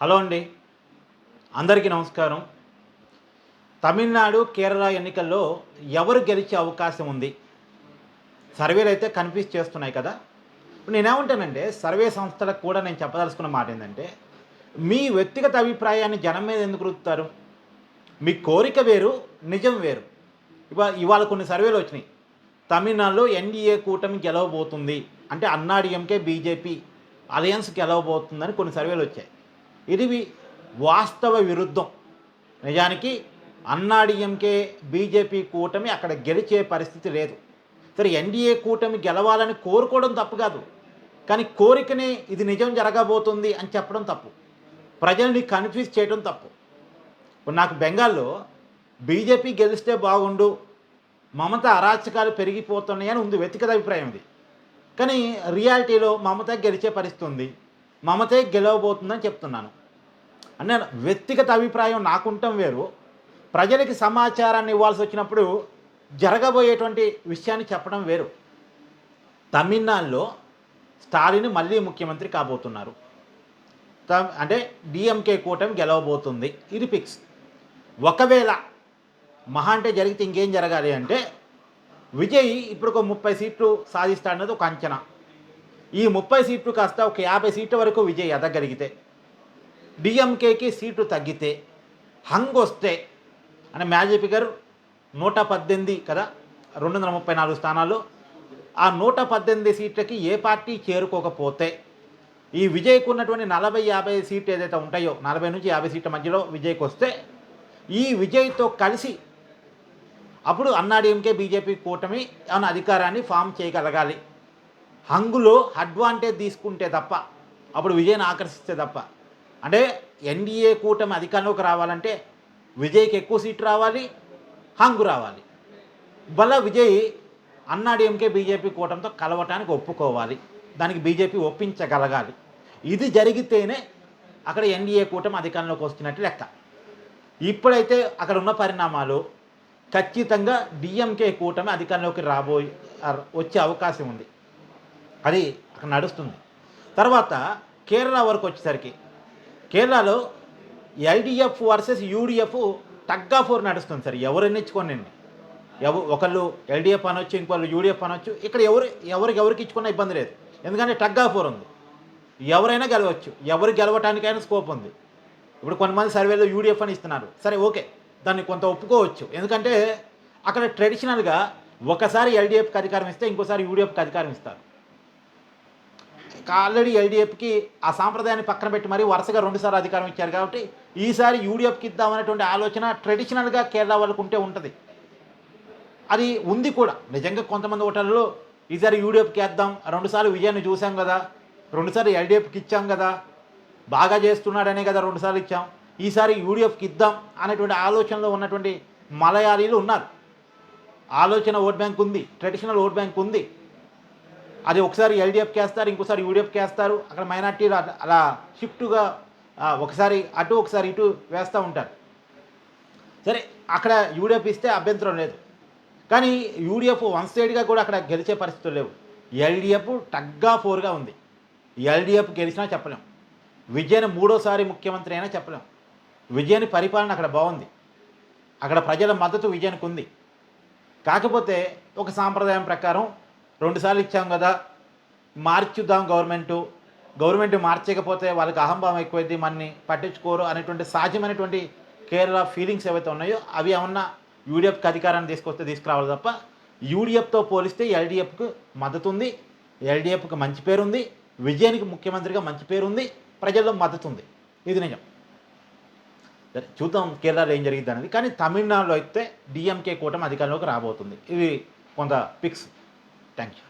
Hello అండి, అందరికీ నమస్కారం. తమిళనాడు, కేరళ ఎన్నికల్లో ఎవరు గెలిచే అవకాశం ఉంది? సర్వేలు అయితే కన్ఫ్యూజ్ చేస్తున్నాయి కదా! ఇప్పుడు నేనేమంటానంటే, సర్వే సంస్థలకు కూడా నేను చెప్పదలుచుకున్న మాట ఏంటంటే, మీ వ్యక్తిగత అభిప్రాయాన్ని జనం మీద ఎందుకు రుద్దుతారు? మీ కోరిక వేరు, నిజం వేరు. ఇవాళ కొన్ని సర్వేలు వచ్చినాయి. తమిళనాడులో ఎన్డీఏ కూటమి గెలవబోతుంది. అంటే అన్నాడీఎంకే, బీజేపీ అలయన్స్ గెలవబోతుందని కొన్ని సర్వేలు వచ్చాయి. ఇది వాస్తవ విరుద్ధం. నిజానికి అన్నాడీఎంకే, బీజేపీ కూటమి అక్కడ గెలిచే పరిస్థితి లేదు. సరే, ఎన్డీఏ కూటమి గెలవాలని కోరుకోవడం తప్పు కాదు, కానీ కోరికనే ఇది నిజం జరగబోతుంది అని చెప్పడం తప్పు. ప్రజల్ని కన్ఫ్యూజ్ చేయడం తప్పు. ఇప్పుడు నాకు బెంగాల్లో బీజేపీ గెలిస్తే బాగుండు, మమత అరాచకాలు పెరిగిపోతున్నాయని ఉంది, వ్యక్తిగత అభిప్రాయం ఇది. కానీ రియాలిటీలో మమత గెలిచే పరిస్థితి ఉంది, మమతే గెలవబోతుందని చెప్తున్నాను. అంటే వ్యక్తిగత అభిప్రాయం నాకుంటాం వేరు, ప్రజలకి సమాచారాన్ని ఇవ్వాల్సి వచ్చినప్పుడు జరగబోయేటువంటి విషయాన్ని చెప్పడం వేరు. తమిళనాడులో స్టాలిన్ మళ్ళీ ముఖ్యమంత్రి కాబోతున్నారు. అంటే డిఎంకే కూటమి గెలవబోతుంది, ఇది ఫిక్స్. ఒకవేళ మహా అంటే జరిగితే ఇంకేం జరగాలి అంటే, విజయ్ ఇప్పుడు ఒక 30 సీట్లు సాధిస్తాడన్నది ఒక అంచనా. ఈ 30 సీట్లు కాస్త ఒక 50 సీట్ల వరకు విజయ్ ఎదగలిగితే, డిఎంకేకి సీట్లు తగ్గితే, హంగ్ వస్తే, అంటే మ్యాజిక్ ఫిగర్ 118 కదా, 234 స్థానాలు. ఆ 118 సీట్లకి ఏ పార్టీ చేరుకోకపోతే, ఈ విజయ్కు ఉన్నటువంటి 40-50 సీట్లు ఏదైతే ఉంటాయో, 40 నుంచి 50 సీట్ల మధ్యలో విజయ్కి వస్తే, ఈ విజయ్తో కలిసి అప్పుడు అన్నాడీఎంకే, బీజేపీ కూటమి ఏమైనా అధికారాన్ని ఫామ్ చేయగలగాలి. హంగులో అడ్వాంటేజ్ తీసుకుంటే తప్ప, అప్పుడు విజయ్ని ఆకర్షిస్తే తప్ప. అంటే ఎన్డీఏ కూటమి అధికారంలోకి రావాలంటే విజయ్కి ఎక్కువ సీట్లు రావాలి, హంగు రావాలి. వల్ల విజయ్ అన్నాడీఎంకే, బీజేపీ కూటమితో కలవటానికి ఒప్పుకోవాలి, దానికి బీజేపీ ఒప్పించగలగాలి. ఇది జరిగితేనే అక్కడ ఎన్డీఏ కూటమి అధికారంలోకి వస్తున్నట్టు లెక్క. ఇప్పుడైతే అక్కడ ఉన్న పరిణామాలు ఖచ్చితంగా డిఎంకే కూటమి అధికారంలోకి వచ్చే అవకాశం ఉంది, అది అక్కడ నడుస్తుంది. తర్వాత కేరళ వరకు వచ్చేసరికి, కేరళలో LDF versus UDF tug of war నడుస్తుంది. సార్, ఎవరు ఎన్నించుకోనండి, ఒకళ్ళు ఎల్డీఎఫ్ అనొచ్చు, ఇంకోళ్ళు యూడీఎఫ్ అనొచ్చు. ఇక్కడ ఎవరికి ఇచ్చుకున్న ఇబ్బంది లేదు, ఎందుకంటే టగ్ ఆఫ్ వార్ ఉంది. ఎవరైనా గెలవచ్చు, ఎవరు గెలవటానికైనా స్కోప్ ఉంది. ఇప్పుడు కొంతమంది సర్వేలో యూడీఎఫ్ అని ఇస్తున్నారు, సరే ఓకే, దాన్ని కొంత ఒప్పుకోవచ్చు. ఎందుకంటే అక్కడ ట్రెడిషనల్గా ఒకసారి ఎల్డీఎఫ్కి అధికారం ఇస్తే ఇంకోసారి యూడీఎఫ్కి అధికారం ఇస్తారు. ఆల్రెడీ ఎల్డీఎఫ్కి ఆ సాంప్రదాయాన్ని పక్కన పెట్టి మరీ వరుసగా 2 సార్లు అధికారం ఇచ్చారు కాబట్టి ఈసారి యూడీఎఫ్కి ఇద్దామనేటువంటి ఆలోచన ట్రెడిషనల్గా కేరళ వాళ్ళకు ఉంటుంది. అది ఉంది కూడా నిజంగా. కొంతమంది ఓటర్లు ఈసారి యూడీఎఫ్కి వేద్దాం, 2 సార్లు విజయాన్ని చూసాం కదా, 2 సార్లు ఎల్డీఎఫ్కి ఇచ్చాం కదా, బాగా చేస్తున్నాడనే కదా 2 సార్లు ఇచ్చాం, ఈసారి యూడీఎఫ్కి ఇద్దాం అనేటువంటి ఆలోచనలో ఉన్నటువంటి మలయాళీలు ఉన్నారు. ఆలోచన ఓట్ బ్యాంక్ ఉంది, ట్రెడిషనల్ ఓట్ బ్యాంక్ ఉంది. అది ఒకసారి ఎల్డీఎఫ్కి వేస్తారు, ఇంకోసారి యూడీఎఫ్కి వేస్తారు. అక్కడ మైనార్టీలు అలా షిఫ్ట్గా ఒకసారి అటు ఒకసారి ఇటు వేస్తూ ఉంటారు. సరే, అక్కడ యూడీఎఫ్ ఇస్తే అభ్యంతరం లేదు, కానీ యూడీఎఫ్ వన్ సైడ్గా కూడా అక్కడ గెలిచే పరిస్థితులు లేవు. ఎల్డీఎఫ్ టగ్గా ఫోర్గా ఉంది. ఎల్డీఎఫ్ గెలిచినా చెప్పలేం, విజయన్ 3వ ముఖ్యమంత్రి అయినా చెప్పలేం. విజయన్ పరిపాలన అక్కడ బాగుంది, అక్కడ ప్రజల మద్దతు విజయానికి ఉంది. కాకపోతే ఒక సాంప్రదాయం ప్రకారం 2 సార్లు ఇచ్చాం కదా, మార్చుద్దాం గవర్నమెంట్ మార్చకపోతే వాళ్ళకి అహంభావం ఎక్కువైంది, మనని పట్టించుకోరు అనేటువంటి సహజమైనటువంటి కేరళ ఫీలింగ్స్ ఏవైతే ఉన్నాయో అవి ఏమన్నా యూడీఎఫ్కి అధికారాన్ని తీసుకురావాలి తప్ప, యూడీఎఫ్తో పోలిస్తే ఎల్డీఎఫ్కి మద్దతు ఉంది, ఎల్డీఎఫ్కి మంచి పేరు ఉంది, విజయానికి ముఖ్యమంత్రిగా మంచి పేరు ఉంది, ప్రజల్లో మద్దతు ఉంది. ఇది నిజం. చూద్దాం కేరళలో ఏం జరిగింది అనేది. కానీ తమిళనాడులో అయితే డిఎంకే కూటమి అధికారంలోకి రాబోతుంది, ఇవి కొంత ఫిక్స్. Thank you.